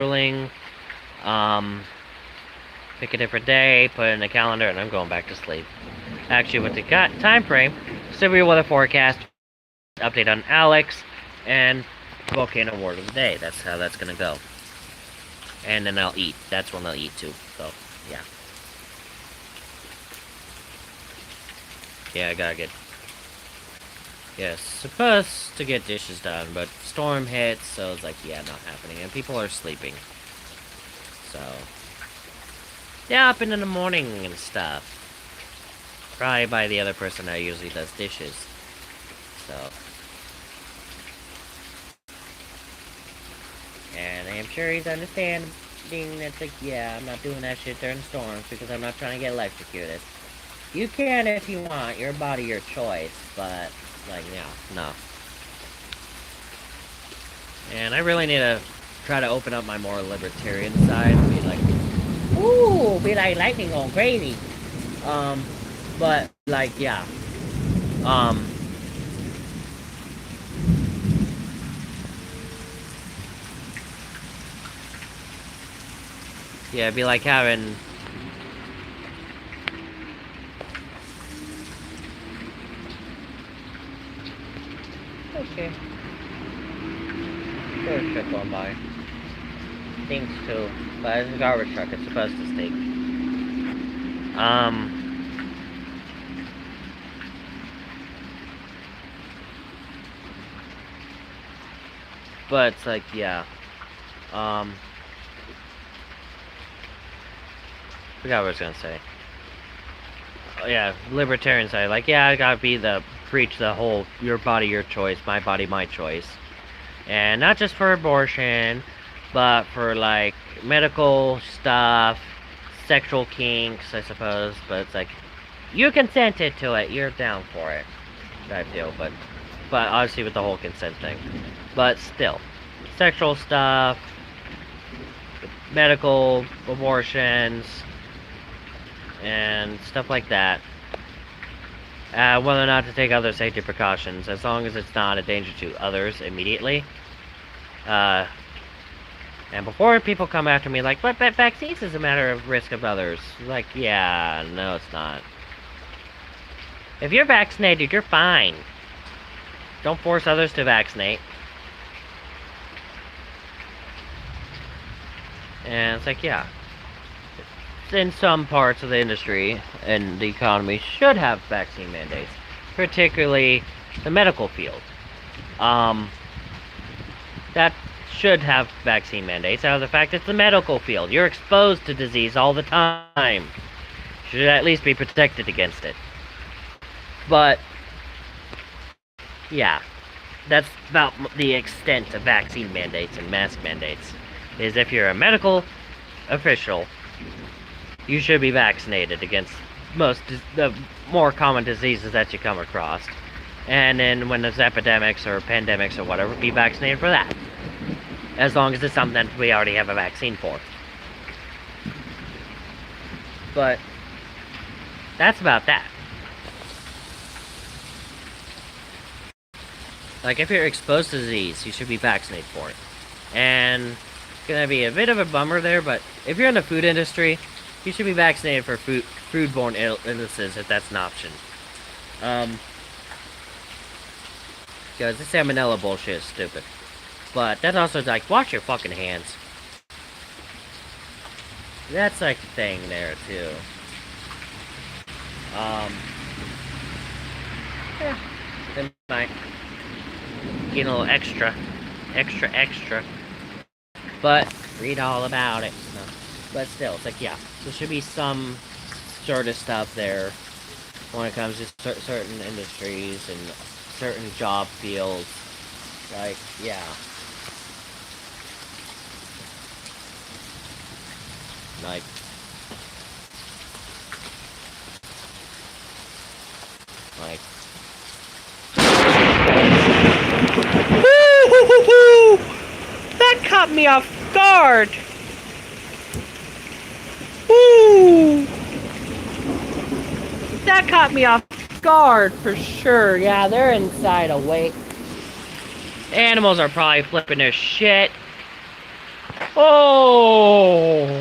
scheduling. Pick a different day, put it in the calendar, and I'm going back to sleep. Actually, with the time frame, severe weather forecast, update on Alex, and volcano word of the day. That's how that's gonna go. And then I'll eat. That's when I'll eat too. So, yeah. Yeah, I gotta get... Yeah, supposed to get dishes done, but storm hits, so it's like, yeah, not happening. And people are sleeping. So... yeah, up in the morning and stuff. Probably by the other person that usually does dishes. So... and I'm sure he's understanding that, like, yeah, I'm not doing that shit during storms because I'm not trying to get electrocuted. You can if you want, your body, your choice, but, like, yeah, no. And I really need to try to open up my more libertarian side and be like, ooh, be like lightning going crazy. But, like, yeah. Yeah, it'd be like having... okay. There's a truck going by. Stinks too. But it's a garbage truck, it's supposed to stink. But it's like, yeah. Forgot what I was gonna say. Oh, yeah, libertarian side. Like, yeah, I gotta be preach the whole, your body, your choice, my body, my choice. And not just for abortion, but for, like, medical stuff, sexual kinks, I suppose. But it's like, you consented to it, you're down for it. I feel, but obviously with the whole consent thing. But still, sexual stuff, medical abortions, and stuff like that. Whether or not to take other safety precautions, as long as it's not a danger to others immediately. And before people come after me like, but vaccines is a matter of risk of others. Like, yeah, no it's not. If you're vaccinated, you're fine. Don't force others to vaccinate. And it's like, yeah. In some parts of the industry and the economy should have vaccine mandates. Particularly the medical field. That should have vaccine mandates out of the fact it's the medical field. You're exposed to disease all the time. Should at least be protected against it. But, yeah. That's about the extent of vaccine mandates and mask mandates. Is if you're a medical official, you should be vaccinated against most the more common diseases that you come across. And then when there's epidemics or pandemics or whatever, be vaccinated for that. As long as it's something that we already have a vaccine for. But that's about that. Like, if you're exposed to disease, you should be vaccinated for it. And it's gonna be a bit of a bummer there, but if you're in the food industry, you should be vaccinated for foodborne illnesses if that's an option. Because this salmonella bullshit is stupid. But that's also like, wash your fucking hands. That's like a thing there too. Yeah. Then my getting a little extra. But read all about it. No. But still, it's like, yeah, there should be some sort of stuff there when it comes to certain industries and certain job fields. Like, yeah. Like, that caught me off guard. Woo! That caught me off guard for sure. Yeah, they're inside awake. Animals are probably flipping their shit. Oh!